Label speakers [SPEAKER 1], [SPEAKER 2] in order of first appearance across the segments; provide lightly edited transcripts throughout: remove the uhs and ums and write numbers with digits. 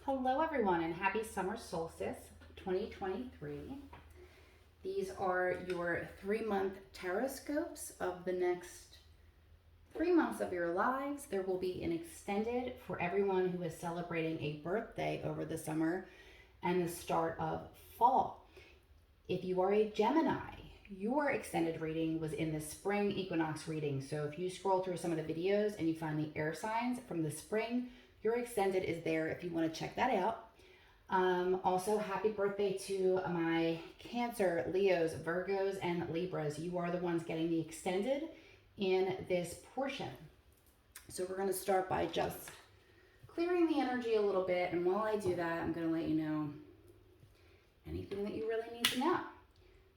[SPEAKER 1] Hello everyone and happy summer solstice 2023. These are your 3-month tarot scopes of the next 3 months of your lives. There will be an extended for everyone who is celebrating a birthday over the summer and the start of fall. If you are a Gemini, your extended reading was in the spring equinox reading. So if you scroll through some of the videos and you find the air signs from the spring, your extended is there if you want to check that out. Also, happy birthday to my Cancer, Leos, Virgos, and Libras. You are the ones getting the extended in this portion. So we're going to start by just clearing the energy a little bit. And while I do that, I'm going to let you know anything that you really need to know.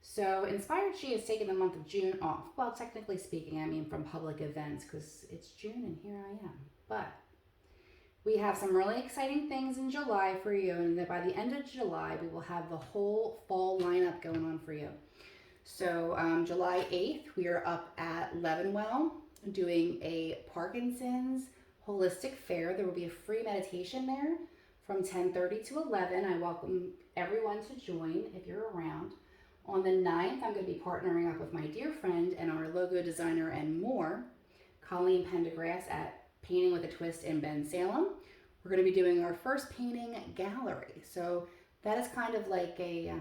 [SPEAKER 1] So Inspired She has taken the month of June off. Well, technically speaking, I mean from public events because it's June and here I am. But we have some really exciting things in July for you, and that by the end of July, we will have the whole fall lineup going on for you. So July 8th, we are up at Levinwell doing a Parkinson's holistic fair. There will be a free meditation there from 10:30 to 11. I welcome everyone to join if you're around. On the 9th, I'm going to be partnering up with my dear friend and our logo designer and more, Colleen Pendergrass at Painting with a Twist in Ben Salem. We're going to be doing our first painting gallery. So that is kind of like a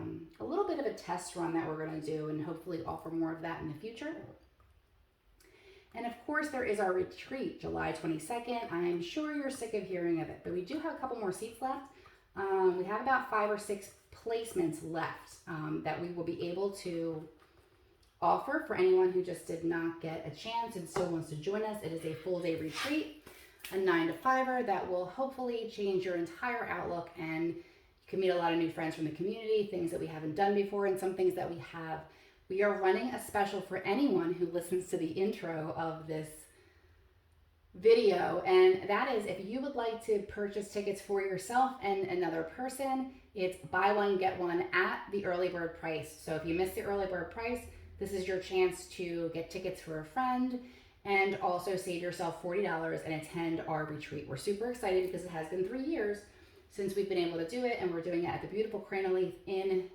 [SPEAKER 1] little bit of a test run that we're going to do and hopefully offer more of that in the future. And of course, there is our retreat, July 22nd. I'm sure you're sick of hearing of it, but we do have a couple more seats left. We have about 5 or 6 placements left that we will be able to offer for anyone who just did not get a chance and still wants to join us. It is a full day retreat, a 9 to 5er that will hopefully change your entire outlook, and you can meet a lot of new friends from the community, things that we haven't done before and some things that we have. We are running a special for anyone who listens to the intro of this video, and that is if you would like to purchase tickets for yourself and another person, it's buy one get one at the early bird price. So if you missed the early bird price, this is your chance to get tickets for a friend and also save yourself $40 and attend our retreat. We're super excited because it has been 3 years since we've been able to do it, and we're doing it at the beautiful Cranaleith in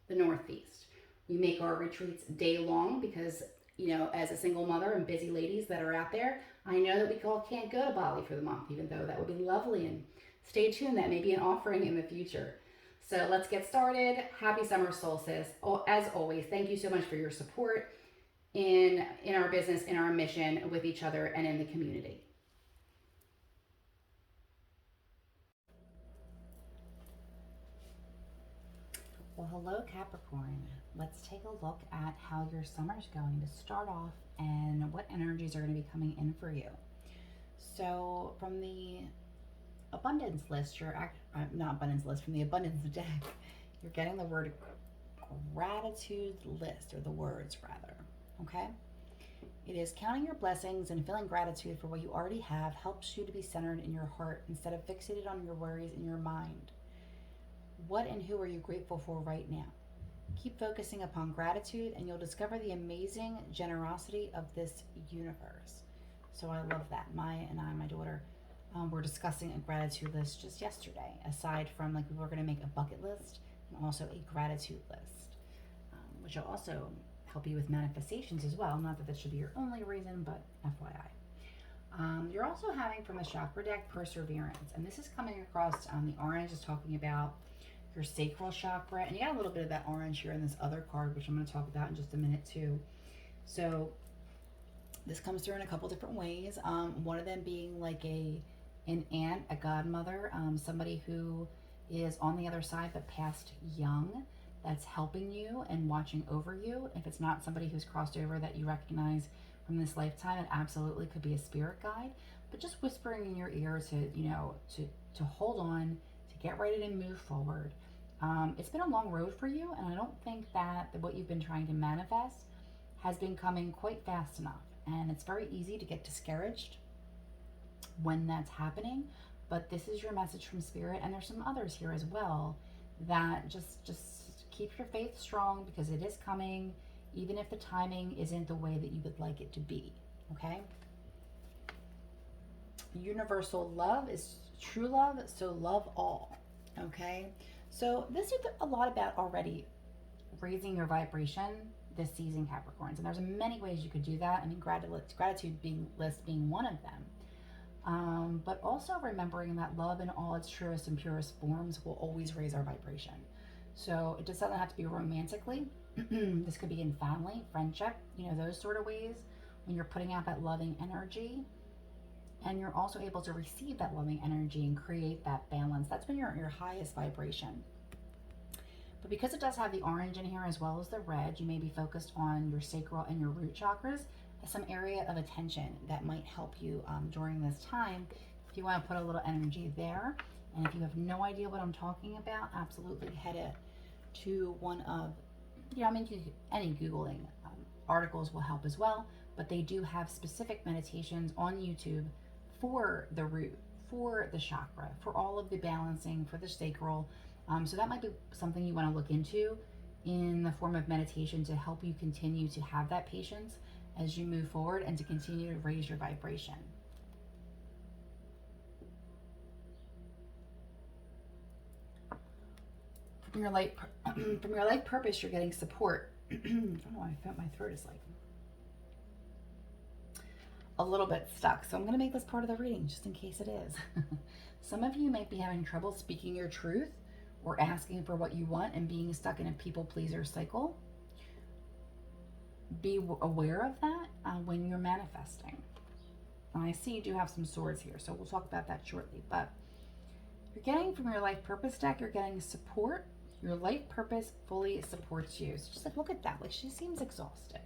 [SPEAKER 1] the Northeast. We make our retreats day long because, you know, as a single mother and busy ladies that are out there, I know that we all can't go to Bali for the month, even though that would be lovely. And stay tuned, that may be an offering in the future. So let's get started. Happy summer solstice. As always, thank you so much for your support in our business, in our mission with each other and in the community. Well, hello Capricorn. Let's take a look at how your summer's going to start off and what energies are going to be coming in for you. So from the abundance list, not abundance list, from the abundance deck, you're getting the word gratitude list, or the words rather, okay? It is counting your blessings and feeling gratitude for what you already have helps you to be centered in your heart instead of fixated on your worries in your mind. What and who are you grateful for right now? Keep focusing upon gratitude and you'll discover the amazing generosity of this universe. So I love that. Maya and I, my daughter, we're discussing a gratitude list just yesterday, aside from like we were going to make a bucket list and also a gratitude list, which will also help you with manifestations as well. Not that that should be your only reason, but FYI. You're also having from the chakra deck perseverance, and this is coming across the orange is talking about your sacral chakra, and you got a little bit of that orange here in this other card, which I'm going to talk about in just a minute too. So this comes through in a couple different ways. One of them being like an aunt, a godmother, somebody who is on the other side but passed young, that's helping you and watching over you. If it's not somebody who's crossed over that you recognize from this lifetime, it absolutely could be a spirit guide, but just whispering in your ear to, you know, to hold on, to get ready to move forward. It's been a long road for you, and I don't think that what you've been trying to manifest has been coming quite fast enough, and it's very easy to get discouraged when that's happening. But this is your message from spirit, and there's some others here as well that just keep your faith strong because it is coming, even if the timing isn't the way that you would like it to be. Okay? Universal love is true love, so love all. Okay, so this is a lot about already raising your vibration this season, Capricorns, and there's many ways you could do that. I mean, gratitude being list being one of them. But also remembering that love in all its truest and purest forms will always raise our vibration. So it just doesn't have to be romantically. This could be in family, friendship, those sort of ways when you're putting out that loving energy. And you're also able to receive that loving energy and create that balance. That's when you're at your highest vibration. But because it does have the orange in here as well as the red, you may be focused on your sacral and your root chakras as some area of attention that might help you during this time. If you want to put a little energy there, and if you have no idea what I'm talking about, absolutely head it to one of, any Googling articles will help as well, but they do have specific meditations on YouTube for the root, for the chakra, for all of the balancing, for the sacral. So that might be something you want to look into in the form of meditation to help you continue to have that patience as you move forward and to continue to raise your vibration. From your life purpose, you're getting support. I don't know why I felt my throat is like a little bit stuck. So I'm going to make this part of the reading just in case it is. Some of you might be having trouble speaking your truth or asking for what you want and being stuck in a people pleaser cycle. Be aware of that when you're manifesting. And I see you do have some swords here, so we'll talk about that shortly. But you're getting from your life purpose deck, you're getting support. Your life purpose fully supports you. So just like, look at that. Like, she seems exhausted.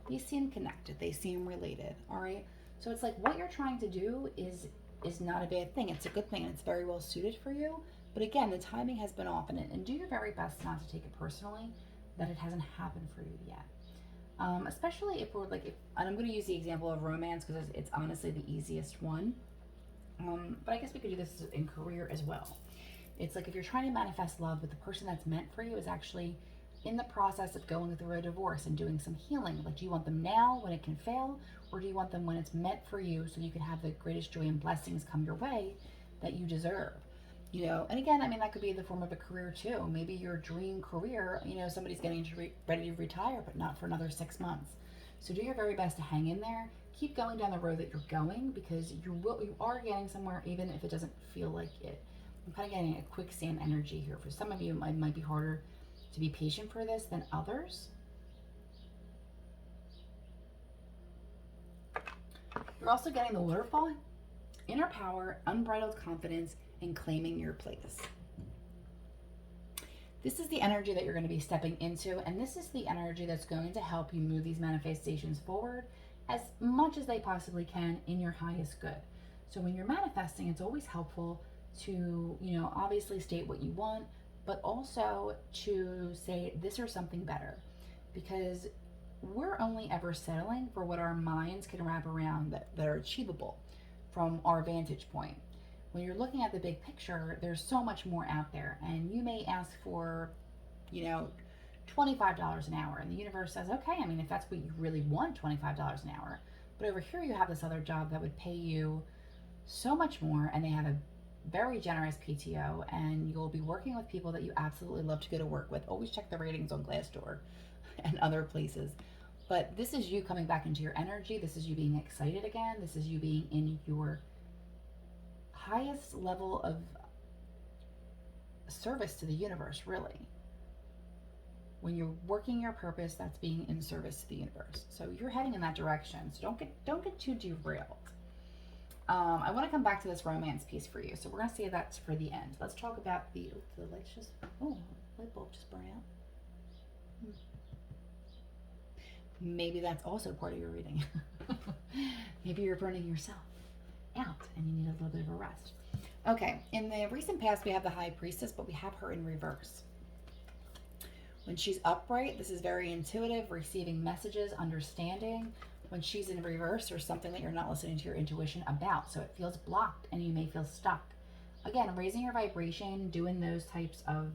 [SPEAKER 1] They seem connected. They seem related. All right. So it's like what you're trying to do is not a bad thing. It's a good thing. And it's very well suited for you. But again, the timing has been off, and do your very best not to take it personally that it hasn't happened for you yet. Especially if we're like, and I'm going to use the example of romance because it's honestly the easiest one. But I guess we could do this in career as well. It's like if you're trying to manifest love, but the person that's meant for you is actually in the process of going through a divorce and doing some healing. Like, do you want them now when it can fail, or do you want them when it's meant for you so you can have the greatest joy and blessings come your way that you deserve? And again, I mean, that could be in the form of a career too. Maybe your dream career, somebody's getting ready to retire, but not for another 6 months. So do your very best to hang in there. Keep going down the road that you're going, because you are getting somewhere, even if it doesn't feel like it. I'm kind of getting a quicksand energy here. For some of you, it might be harder to be patient for this than others. You're also getting the waterfall, inner power, unbridled confidence, and claiming your place. This is the energy that you're going to be stepping into, and this is the energy that's going to help you move these manifestations forward as much as they possibly can in your highest good. So when you're manifesting, it's always helpful to, obviously state what you want, but also to say this or something better, because we're only ever settling for what our minds can wrap around that are achievable from our vantage point. When you're looking at the big picture, there's so much more out there, and you may ask for, $25 an hour, and the universe says, okay, I mean, if that's what you really want, $25 an hour, but over here you have this other job that would pay you so much more, and they have a very generous PTO, and you'll be working with people that you absolutely love to go to work with. Always check the ratings on Glassdoor and other places. But this is you coming back into your energy. This is you being excited again. This is you being in your highest level of service to the universe, really. When you're working your purpose, that's being in service to the universe. So you're heading in that direction. So don't get too derailed. I want to come back to this romance piece for you. So we're going to save that for the end. Let's talk about the lights just, light bulb just burned out. Maybe that's also part of your reading. Maybe you're burning yourself out and you need a little bit of a rest. Okay, in the recent past, we have the High Priestess, but we have her in reverse. When she's upright, this is very intuitive, receiving messages, understanding. When she's in reverse, there's something that you're not listening to your intuition about, so it feels blocked and you may feel stuck. Again, raising your vibration, doing those types of,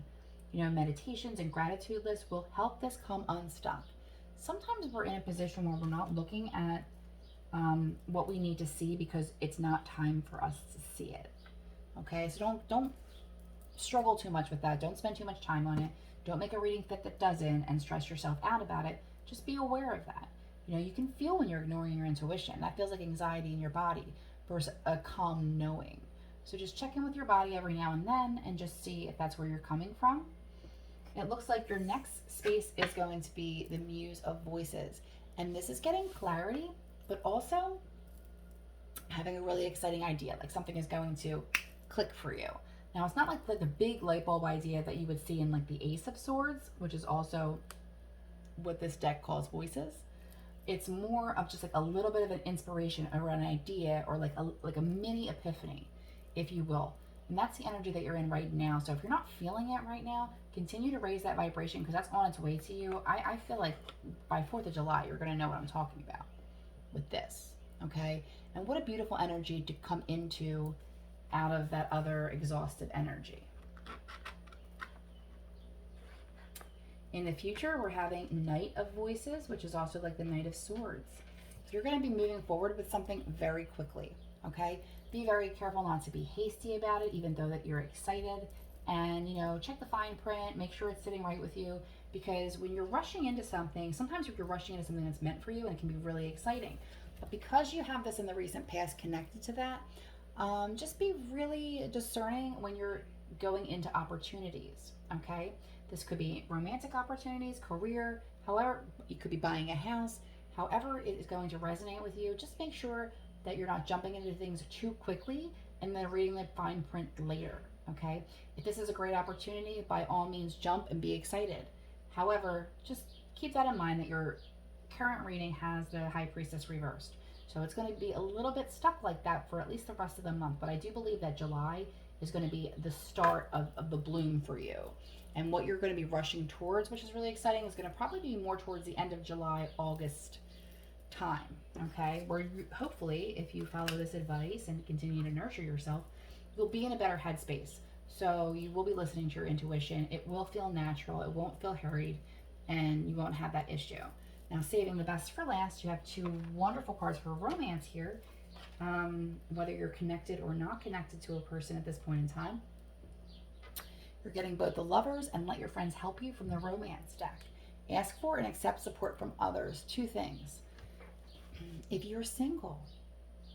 [SPEAKER 1] meditations and gratitude lists will help this come unstuck. Sometimes we're in a position where we're not looking at what we need to see because it's not time for us to see it. Okay, so don't struggle too much with that. Don't spend too much time on it. Don't make a reading fit that doesn't and stress yourself out about it. Just be aware of that. You know, you can feel when you're ignoring your intuition. That feels like anxiety in your body versus a calm knowing. So just check in with your body every now and then and just see if that's where you're coming from. It looks like your next space is going to be the Muse of Voices. And this is getting clarity, but also having a really exciting idea. Like something is going to click for you. Now, it's not like the big light bulb idea that you would see in like the Ace of Swords, which is also what this deck calls Voices. It's more of just like a little bit of an inspiration or an idea or like a mini epiphany, if you will. And that's the energy that you're in right now. So if you're not feeling it right now, continue to raise that vibration because that's on its way to you. I feel like by 4th of July, you're going to know what I'm talking about with this. Okay? And what a beautiful energy to come into out of that other exhausted energy. In the future, we're having Knight of Voices, which is also like the Knight of Swords. So you're going to be moving forward with something very quickly, okay? Be very careful not to be hasty about it, even though that you're excited. And, you know, check the fine print, make sure it's sitting right with you. Because when you're rushing into something, sometimes you're rushing into something that's meant for you and it can be really exciting. But because you have this in the recent past connected to that, just be really discerning when you're going into opportunities, okay? This could be romantic opportunities, career, however, you could be buying a house, however it is going to resonate with you. Just make sure that you're not jumping into things too quickly and then reading the fine print later, okay? If this is a great opportunity, by all means jump and be excited. However, just keep that in mind that your current reading has the High Priestess reversed. So it's going to be a little bit stuck like that for at least the rest of the month. But I do believe that July is going to be the start of the bloom for you. And what you're going to be rushing towards, which is really exciting, is going to probably be more towards the end of July, August time. Okay? Where you, hopefully, if you follow this advice and continue to nurture yourself, you'll be in a better headspace. So you will be listening to your intuition. It will feel natural. It won't feel hurried. And you won't have that issue. Now, saving the best for last, you have two wonderful cards for romance here. Whether you're connected or not connected to a person at this point in time. You're getting both the Lovers and Let Your Friends Help You from the Romance deck. Ask for and accept support from others. Two things. If you're single,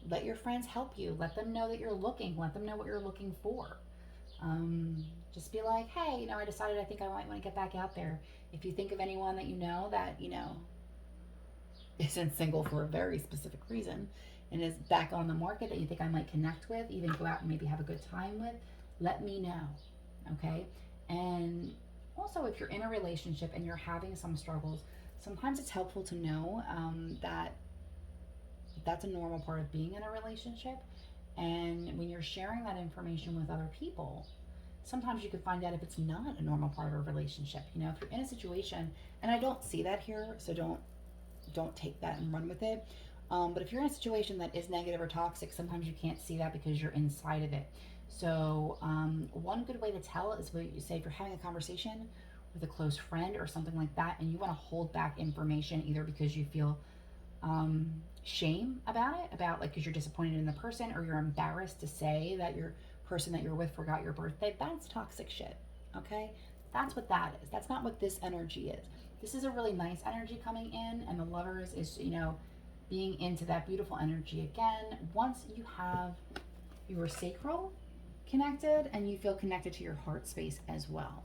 [SPEAKER 1] let your friends help you. Let them know that you're looking. Let them know what you're looking for. Just be like, hey, you know, I decided I think I might want to get back out there. If you think of anyone that you know that, you know, isn't single for a very specific reason and is back on the market that you think I might connect with, even go out and maybe have a good time with, let me know. Okay? And also, if you're in a relationship and you're having some struggles, sometimes it's helpful to know that that's a normal part of being in a relationship. And when you're sharing that information with other people, sometimes you could find out if it's not a normal part of a relationship. You know, if you're in a situation, and I don't see that here, so don't take that and run with it. But if you're in a situation that is negative or toxic, sometimes you can't see that because you're inside of it. So one good way to tell is what you say if you're having a conversation with a close friend or something like that, and you want to hold back information either because you feel shame about it, about like because you're disappointed in the person, or you're embarrassed to say that your person that you're with forgot your birthday. That's toxic shit. Okay, that's what that is. That's not what this energy is. This is a really nice energy coming in, and the Lovers is, you know, being into that beautiful energy again. Once you have your sacral connected and you feel connected to your heart space as well.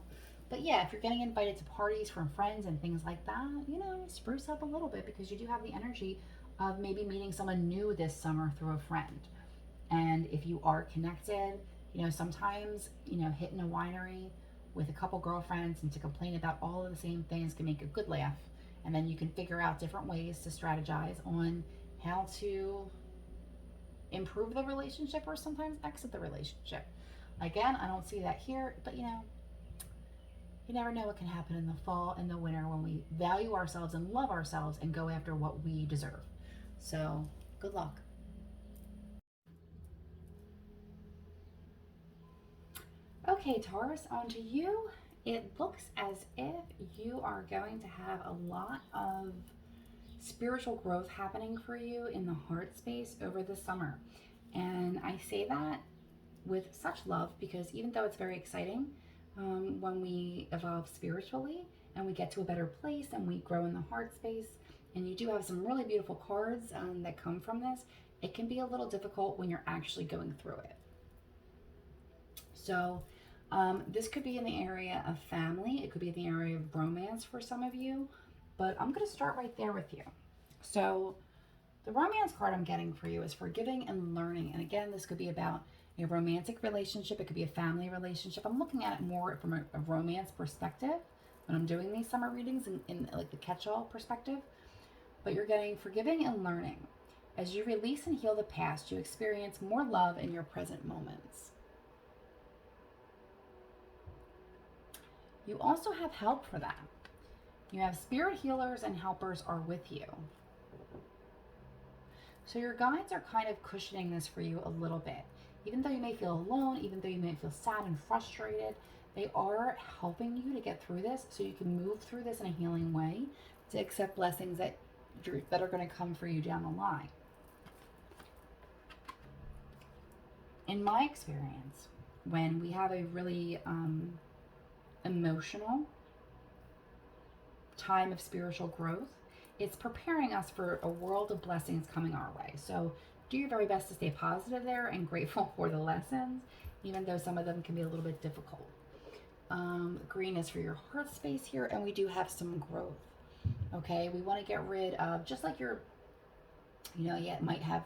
[SPEAKER 1] But yeah, if you're getting invited to parties from friends and things like that, you know, spruce up a little bit because you do have the energy of maybe meeting someone new this summer through a friend. And if you are connected, you know, sometimes, you know, hitting a winery with a couple girlfriends and to complain about all of the same things can make a good laugh. And then you can figure out different ways to strategize on how to improve the relationship or sometimes exit the relationship. Again, I don't see that here, but you know, you never know what can happen in the fall and the winter when we value ourselves and love ourselves and go after what we deserve. So, good luck. Okay, Taurus, on to you. It looks as if you are going to have a lot of spiritual growth happening for you in the heart space over the summer. And I say that with such love, because even though it's very exciting, when we evolve spiritually and we get to a better place and we grow in the heart space, and you do have some really beautiful cards that come from this, it can be a little difficult when you're actually going through it. So this could be in the area of family. It could be in the area of romance for some of you, but I'm going to start right there with you. So the romance card I'm getting for you is forgiving and learning. And again, this could be about a romantic relationship. It could be a family relationship. I'm looking at it more from a romance perspective when I'm doing these summer readings in like the catch-all perspective. But you're getting forgiving and learning. As you release and heal the past, you experience more love in your present moments. You also have help for that. You have spirit healers and helpers are with you. So your guides are kind of cushioning this for you a little bit. Even though you may feel alone, even though you may feel sad and frustrated, they are helping you to get through this so you can move through this in a healing way to accept blessings that are going to come for you down the line. In my experience, when we have a really emotional time of spiritual growth, it's preparing us for a world of blessings coming our way. So do your very best to stay positive there and grateful for the lessons, even though some of them can be a little bit difficult. Green is for your heart space here, and we do have some growth. Okay, we want to get rid of, just like you might have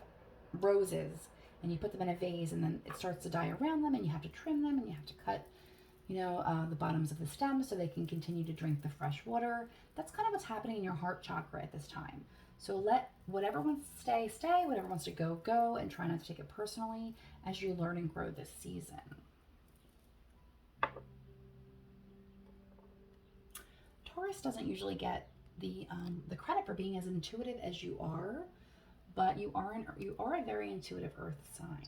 [SPEAKER 1] roses and you put them in a vase and then it starts to die around them and you have to trim them and you have to cut the bottoms of the stems so they can continue to drink the fresh water. That's kind of what's happening in your heart chakra at this time. So let whatever wants to stay, stay. Whatever wants to go, go. And try not to take it personally as you learn and grow this season. Taurus doesn't usually get the credit for being as intuitive as you are, but you are a very intuitive earth sign.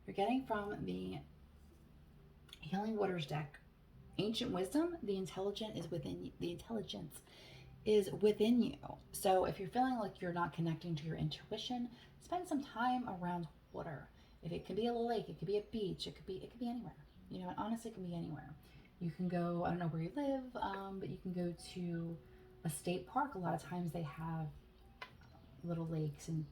[SPEAKER 1] You're getting from the Healing Waters deck, Ancient Wisdom, the intelligence is within you. So if you're feeling like you're not connecting to your intuition, spend some time around water. If it could be a lake, it could be a beach, it could be anywhere. It honestly can be anywhere. You can go, I don't know where you live, but you can go to a state park. A lot of times they have little lakes and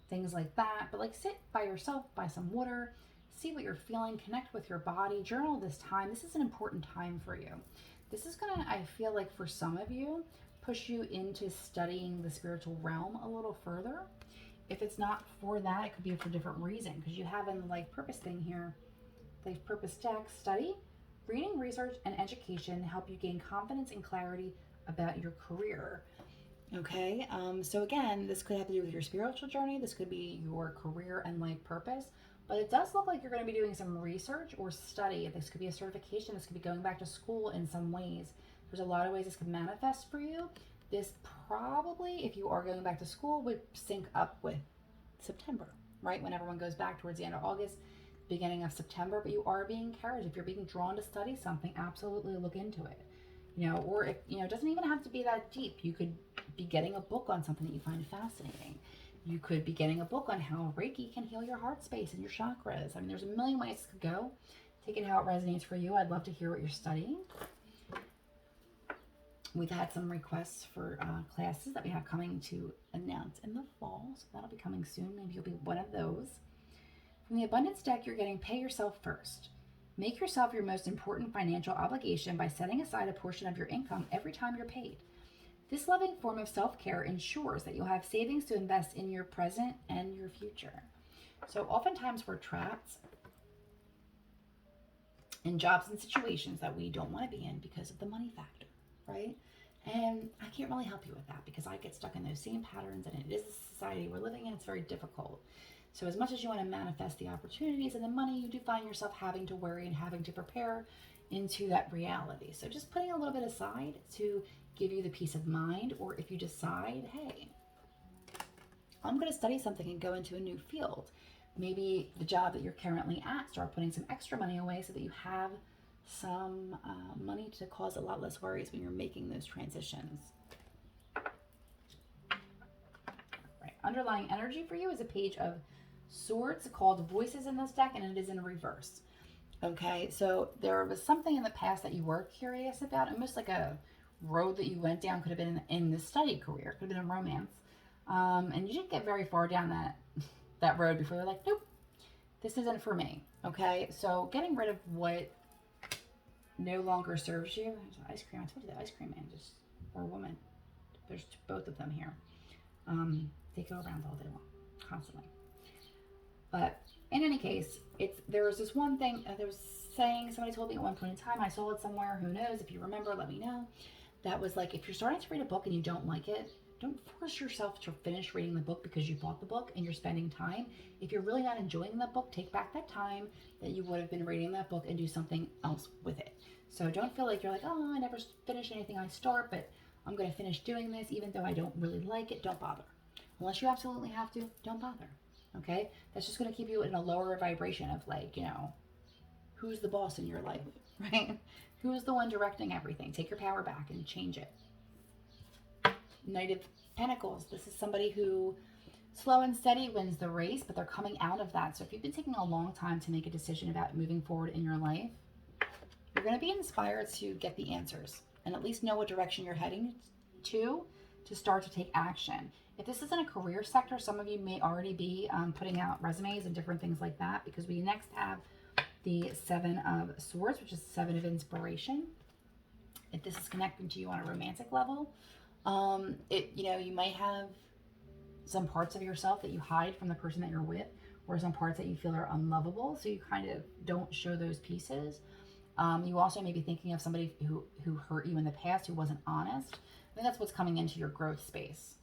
[SPEAKER 1] things like that, but like sit by yourself by some water, see what you're feeling, connect with your body, journal this time. This is an important time for you. This is gonna, I feel like for some of you, push you into studying the spiritual realm a little further. If it's not for that, it could be for a different reason, because you have in the life purpose thing here, life purpose deck, study, reading, research, and education help you gain confidence and clarity about your career. Okay, so again, this could have to do with your spiritual journey. This could be your career and life purpose, but it does look like you're going to be doing some research or study. This could be a certification. This could be going back to school in some ways. There's a lot of ways this could manifest for you. This probably, if you are going back to school, would sync up with September, right? When everyone goes back towards the end of August, beginning of September, but you are being encouraged. If you're being drawn to study something, absolutely look into it. Or if, it doesn't even have to be that deep. You could be getting a book on something that you find fascinating. You could be getting a book on how Reiki can heal your heart space and your chakras. I mean, there's a million ways this could go. Take it how it resonates for you. I'd love to hear what you're studying. We've had some requests for classes that we have coming to announce in the fall, so that'll be coming soon. Maybe you'll be one of those. From the Abundance deck, you're getting pay yourself first. Make yourself your most important financial obligation by setting aside a portion of your income every time you're paid. This loving form of self-care ensures that you'll have savings to invest in your present and your future. So oftentimes we're trapped in jobs and situations that we don't want to be in because of the money factor, right? And I can't really help you with that because I get stuck in those same patterns, and it is the society we're living in. It's very difficult. So as much as you want to manifest the opportunities and the money, you do find yourself having to worry and having to prepare into that reality. So just putting a little bit aside to give you the peace of mind, or if you decide, hey, I'm going to study something and go into a new field. Maybe the job that you're currently at, start putting some extra money away so that you have some money to cause a lot less worries when you're making those transitions. underlying energy for you is a Page of Swords called Voices in this deck, and it is in reverse. Okay, so there was something in the past that you were curious about, almost like a road that you went down. Could have been in the study career, could have been in romance, and you didn't get very far down that road before you're like, nope, this isn't for me. Okay, so getting rid of what no longer serves you. There's ice cream. I told you the ice cream man, just or woman. There's both of them here. They go around all day long, constantly. But in any case, there was this one thing there was saying, somebody told me at one point in time, I saw it somewhere, who knows, if you remember, let me know. That was like, if you're starting to read a book and you don't like it, don't force yourself to finish reading the book because you bought the book and you're spending time. If you're really not enjoying that book, take back that time that you would have been reading that book and do something else with it. So don't feel like you're like, oh, I never finish anything I start, but I'm going to finish doing this even though I don't really like it. Don't bother. Unless you absolutely have to, don't bother. Okay? That's just going to keep you in a lower vibration of like, who's the boss in your life, right? Who's the one directing everything? Take your power back and change it. Knight of Pentacles. This is somebody who slow and steady wins the race, but they're coming out of that. So if you've been taking a long time to make a decision about moving forward in your life, you're going to be inspired to get the answers and at least know what direction you're heading to start to take action. If this isn't a career sector, some of you may already be putting out resumes and different things like that, because we next have the Seven of Swords, which is Seven of Inspiration. If this is connecting to you on a romantic level, you might have some parts of yourself that you hide from the person that you're with, or some parts that you feel are unlovable, so you kind of don't show those pieces. You also may be thinking of somebody who hurt you in the past, who wasn't honest. I think that's what's coming into your growth space.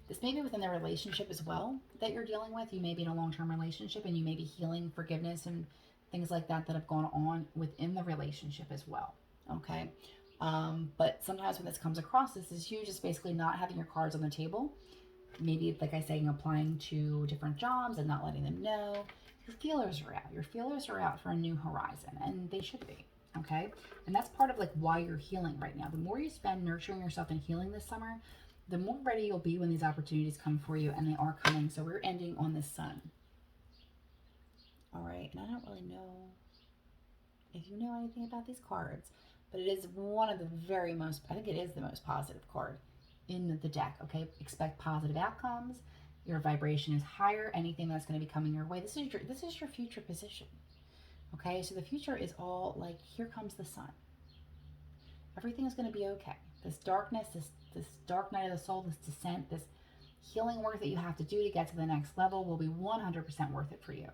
[SPEAKER 1] This may be within the relationship as well that you're dealing with. You may be in a long-term relationship and you may be healing forgiveness and things like that have gone on within the relationship as well. Okay. But sometimes when this comes across, this is you just basically not having your cards on the table. Maybe, like I say, applying to different jobs and not letting them know. Your feelers are out. Your feelers are out for a new horizon, and they should be. Okay. And that's part of like why you're healing right now. The more you spend nurturing yourself and healing this summer, the more ready you'll be when these opportunities come for you, and they are coming. So we're ending on the Sun. All right. And I don't really know if you know anything about these cards, but it is one of the I think it is the most positive card in the deck. Okay. Expect positive outcomes. Your vibration is higher. Anything that's going to be coming your way. This is your future position. Okay, so the future is all like, here comes the sun. Everything is going to be okay. This darkness, this dark night of the soul, this descent, this healing work that you have to do to get to the next level will be 100% worth it for you.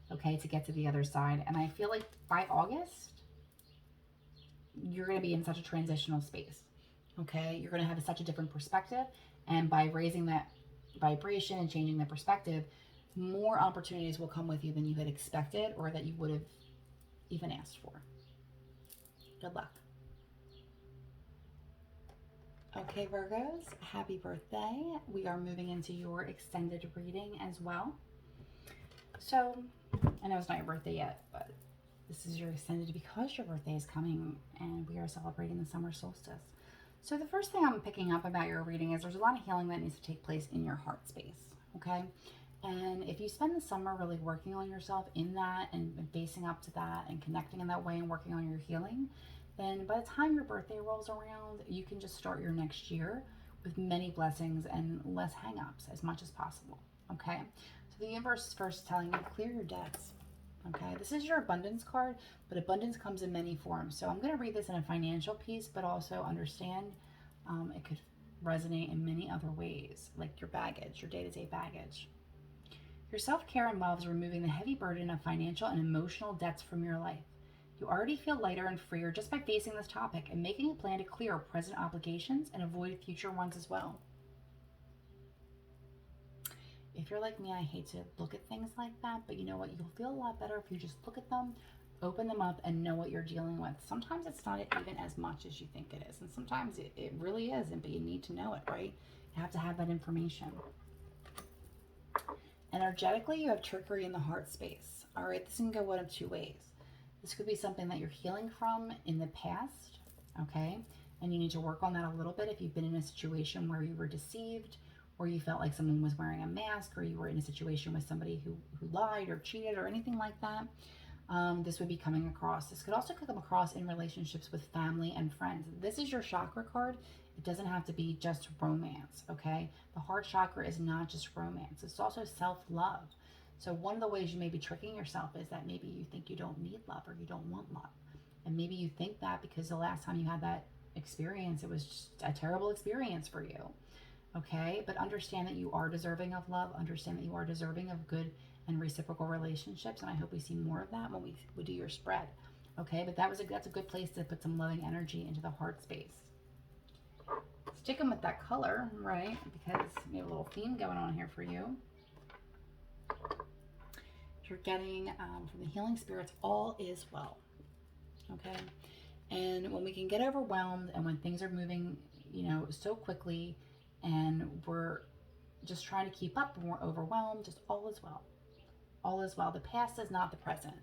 [SPEAKER 1] Okay, to get to the other side. And I feel like by August, you're going to be in such a transitional space. Okay, you're going to have such a different perspective. And by raising that vibration and changing the perspective, more opportunities will come with you than you had expected or that you would have even asked for. Good luck. Okay, Virgos, happy birthday. We are moving into your extended reading as well. So, I know it's not your birthday yet, but this is your extended because your birthday is coming and we are celebrating the summer solstice. So the first thing I'm picking up about your reading is there's a lot of healing that needs to take place in your heart space, okay? And if you spend the summer really working on yourself in that and facing up to that and connecting in that way and working on your healing, then by the time your birthday rolls around, you can just start your next year with many blessings and less hang-ups as much as possible, okay? So the universe is first telling you, clear your debts, okay? This is your abundance card, but abundance comes in many forms. So I'm going to read this in a financial piece, but also understand it could resonate in many other ways, like your baggage, your day-to-day baggage. Your self-care involves removing the heavy burden of financial and emotional debts from your life. You already feel lighter and freer just by facing this topic and making a plan to clear present obligations and avoid future ones as well. If you're like me, I hate to look at things like that, but you know what? You'll feel a lot better if you just look at them, open them up, and know what you're dealing with. Sometimes it's not even as much as you think it is, and sometimes it really isn't, but you need to know it, right? You have to have that information. Energetically, you have trickery in the heart space. All right, this can go one of two ways. This could be something that you're healing from in the past, okay? And you need to work on that a little bit if you've been in a situation where you were deceived or you felt like someone was wearing a mask, or you were in a situation with somebody who lied or cheated or anything like that, this would be coming across. This could also come across in relationships with family and friends. This is your chakra card. It doesn't have to be just romance, okay? The heart chakra is not just romance. It's also self-love. So one of the ways you may be tricking yourself is that maybe you think you don't need love or you don't want love. And maybe you think that because the last time you had that experience, it was just a terrible experience for you, okay? But understand that you are deserving of love. Understand that you are deserving of good and reciprocal relationships, and I hope we see more of that when we do your spread, okay? But that's a good place to put some loving energy into the heart space. Sticking with that color, right? Because we have a little theme going on here for you. You're getting from the healing spirits, all is well, okay? And when we can get overwhelmed and when things are moving, so quickly, and we're just trying to keep up and we're overwhelmed, just all is well. All is well. The past is not the present.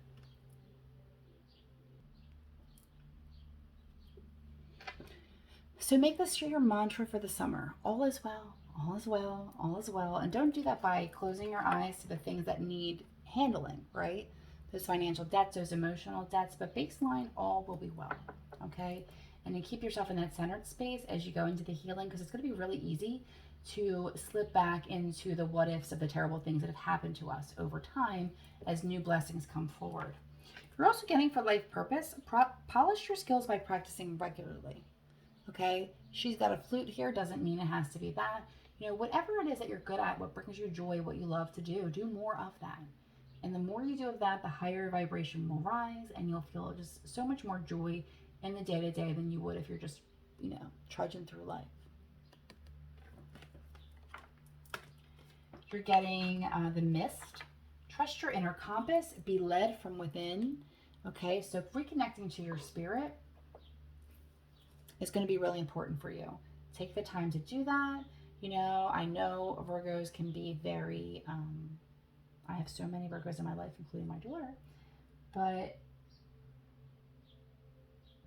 [SPEAKER 1] So make this your mantra for the summer. All is well, all is well, all is well. And don't do that by closing your eyes to the things that need handling, right? Those financial debts, those emotional debts, but baseline, all will be well, okay? And then keep yourself in that centered space as you go into the healing, because it's going to be really easy to slip back into the what ifs of the terrible things that have happened to us over time as new blessings come forward. You're also getting for life purpose. Polish your skills by practicing regularly. Okay, she's got a flute here, doesn't mean it has to be that. Whatever it is that you're good at, what brings you joy, what you love to do more of that. And the more you do of that, the higher your vibration will rise, and you'll feel just so much more joy in the day-to-day than you would if you're just, trudging through life. You're getting the mist. Trust your inner compass. Be led from within. Okay, so reconnecting to your spirit is going to be really important for you. Take the time to do that. I know Virgos can be very, I have so many Virgos in my life, including my daughter, but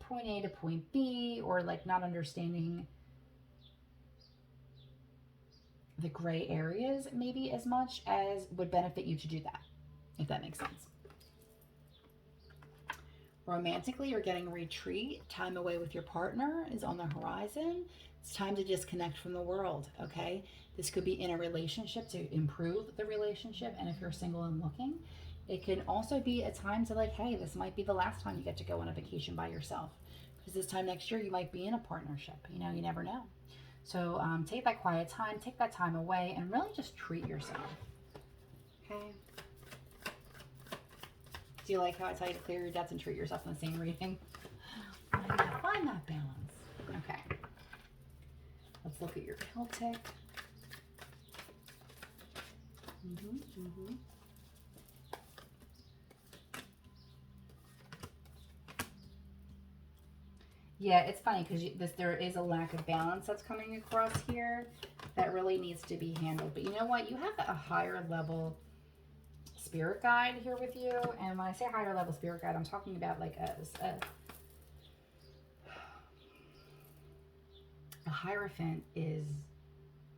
[SPEAKER 1] point A to point B, or like not understanding the gray areas maybe as much as would benefit you to do that, if that makes sense. Romantically, you're getting retreat. Time away with your partner is on the horizon. It's time to disconnect from the world, okay? This could be in a relationship to improve the relationship, and if you're single and looking, it can also be a time to like, hey, this might be the last time you get to go on a vacation by yourself, because this time next year you might be in a partnership. You never know. So take that quiet time, take that time away, and really just treat yourself, okay? Do you like how I tell you to clear your debts and treat yourself in the same reading? Find that balance. Okay. Let's look at your Celtic. Yeah, it's funny because there is a lack of balance that's coming across here that really needs to be handled. But you know what? You have a higher level spirit guide here with you, and when I say higher level spirit guide, I'm talking about like a hierophant is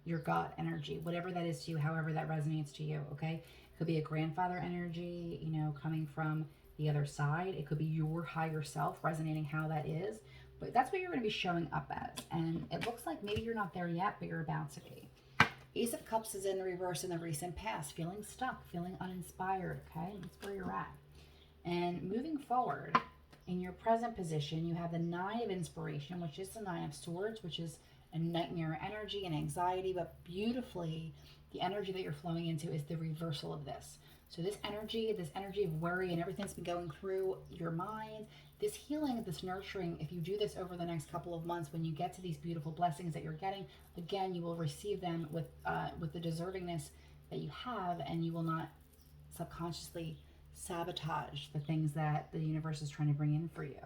[SPEAKER 1] your God energy, whatever that is to you, however that resonates to you, okay? It could be a grandfather energy, coming from the other side. It could be your higher self resonating how that is, but that's what you're going to be showing up as, and it looks like maybe you're not there yet, but you're about to be. Ace of Cups is in the reverse in the recent past, feeling stuck, feeling uninspired, okay? That's where you're at. And moving forward, in your present position, you have the Nine of Inspiration, which is the Nine of Swords, which is a nightmare energy and anxiety, but beautifully, the energy that you're flowing into is the reversal of this. So this energy of worry and everything that's been going through your mind, this healing, this nurturing, if you do this over the next couple of months, when you get to these beautiful blessings that you're getting, again, you will receive them with the deservingness that you have, and you will not subconsciously sabotage the things that the universe is trying to bring in for you.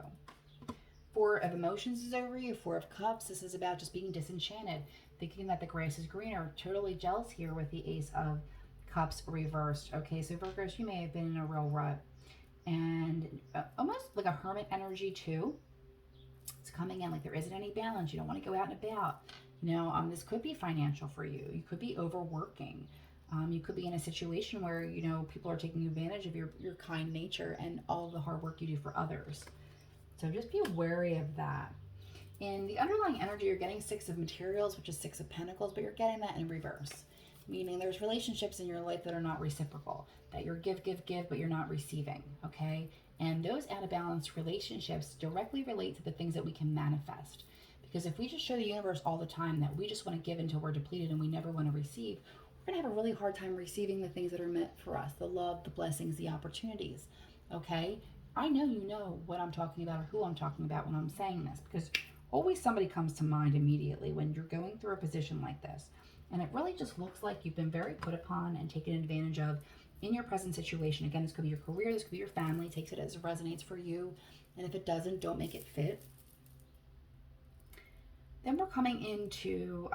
[SPEAKER 1] Four of Emotions is over you. Four of Cups. This is about just being disenchanted, thinking that the grass is greener. Totally jealous here with the Ace of Cups reversed. Okay, so Virgos, you may have been in a real rut, and almost like a hermit energy too. It's coming in like there isn't any balance. You don't want to go out and about. This could be financial for you. You could be overworking. You could be in a situation where, people are taking advantage of your kind nature and all the hard work you do for others. So just be wary of that. In the underlying energy, you're getting Six of Materials, which is Six of Pentacles, but you're getting that in reverse. Meaning there's relationships in your life that are not reciprocal, that you're give, but you're not receiving, okay? And those out of balance relationships directly relate to the things that we can manifest. Because if we just show the universe all the time that we just want to give until we're depleted and we never want to receive, we're going to have a really hard time receiving the things that are meant for us, the love, the blessings, the opportunities, okay? I know you know what I'm talking about or who I'm talking about when I'm saying this, because always somebody comes to mind immediately when you're going through a position like this. And it really just looks like you've been very put upon and taken advantage of in your present situation. Again, this could be your career, this could be your family. Takes it as it resonates for you. And if it doesn't, don't make it fit. Then we're coming into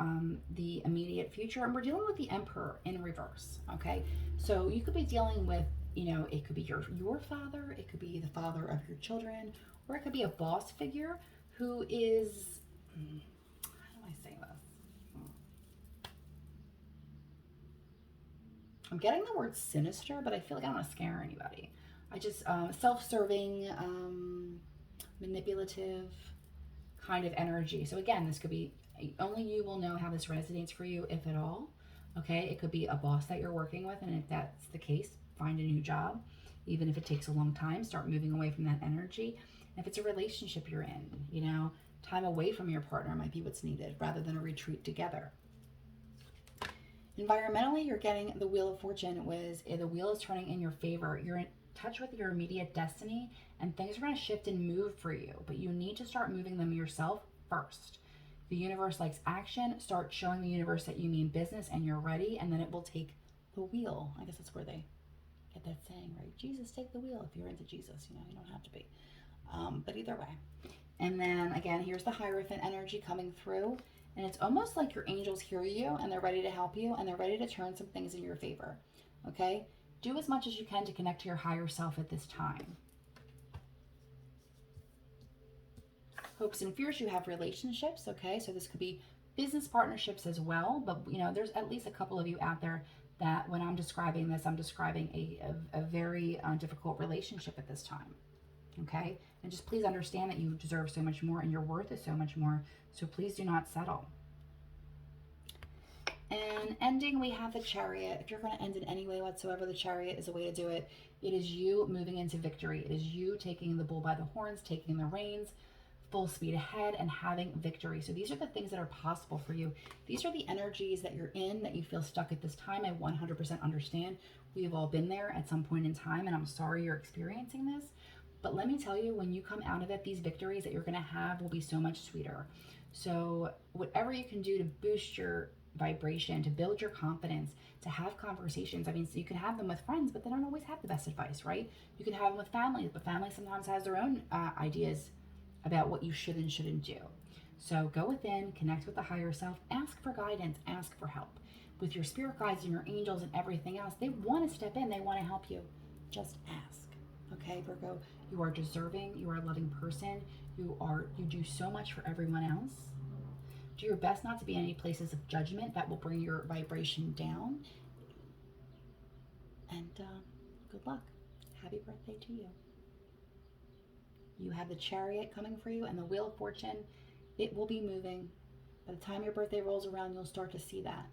[SPEAKER 1] the immediate future, and we're dealing with the Emperor in reverse, okay? So you could be dealing with, it could be your father, it could be the father of your children, or it could be a boss figure who is, how do I say this? I'm getting the word sinister, but I feel like I don't want to scare anybody. I just, self-serving, manipulative kind of energy. So again, this could be, only you will know how this resonates for you, if at all. Okay, it could be a boss that you're working with, and if that's the case, find a new job. Even if it takes a long time, start moving away from that energy. If it's a relationship you're in, time away from your partner might be what's needed rather than a retreat together. Environmentally, you're getting the Wheel of Fortune. The wheel is turning in your favor. You're in touch with your immediate destiny, and things are going to shift and move for you, but you need to start moving them yourself first. The universe likes action. Start showing the universe that you mean business and you're ready, and then it will take the wheel. I guess that's where they get that saying, right? Jesus, take the wheel. If you're into Jesus, you don't have to be. But either way. And then again, here's the Hierophant energy coming through. And it's almost like your angels hear you and they're ready to help you and they're ready to turn some things in your favor. Okay? Do as much as you can to connect to your higher self at this time. Hopes and fears, you have relationships. Okay? So this could be business partnerships as well. But, there's at least a couple of you out there that when I'm describing this, I'm describing a very difficult relationship at this time. Okay? And just please understand that you deserve so much more and your worth is so much more. So please do not settle. And ending, we have the Chariot. If you're going to end in any way whatsoever, the Chariot is a way to do it. It is you moving into victory. It is you taking the bull by the horns, taking the reins, full speed ahead, and having victory. So these are the things that are possible for you. These are the energies that you're in, that you feel stuck at this time. I 100% understand. We've all been there at some point in time, and I'm sorry you're experiencing this. But let me tell you, when you come out of it, these victories that you're going to have will be so much sweeter. So whatever you can do to boost your vibration, to build your confidence, to have conversations. I mean, so you can have them with friends, but they don't always have the best advice, right? You can have them with family, but family sometimes has their own ideas about what you should and shouldn't do. So go within, connect with the higher self, ask for guidance, ask for help. With your spirit guides and your angels and everything else, they want to step in, they want to help you. Just ask. Okay, Virgo, you are deserving, you are a loving person, you do so much for everyone else. Do your best not to be in any places of judgment that will bring your vibration down. And good luck. Happy birthday to you. You have the Chariot coming for you and the Wheel of Fortune. It will be moving. By the time your birthday rolls around, you'll start to see that.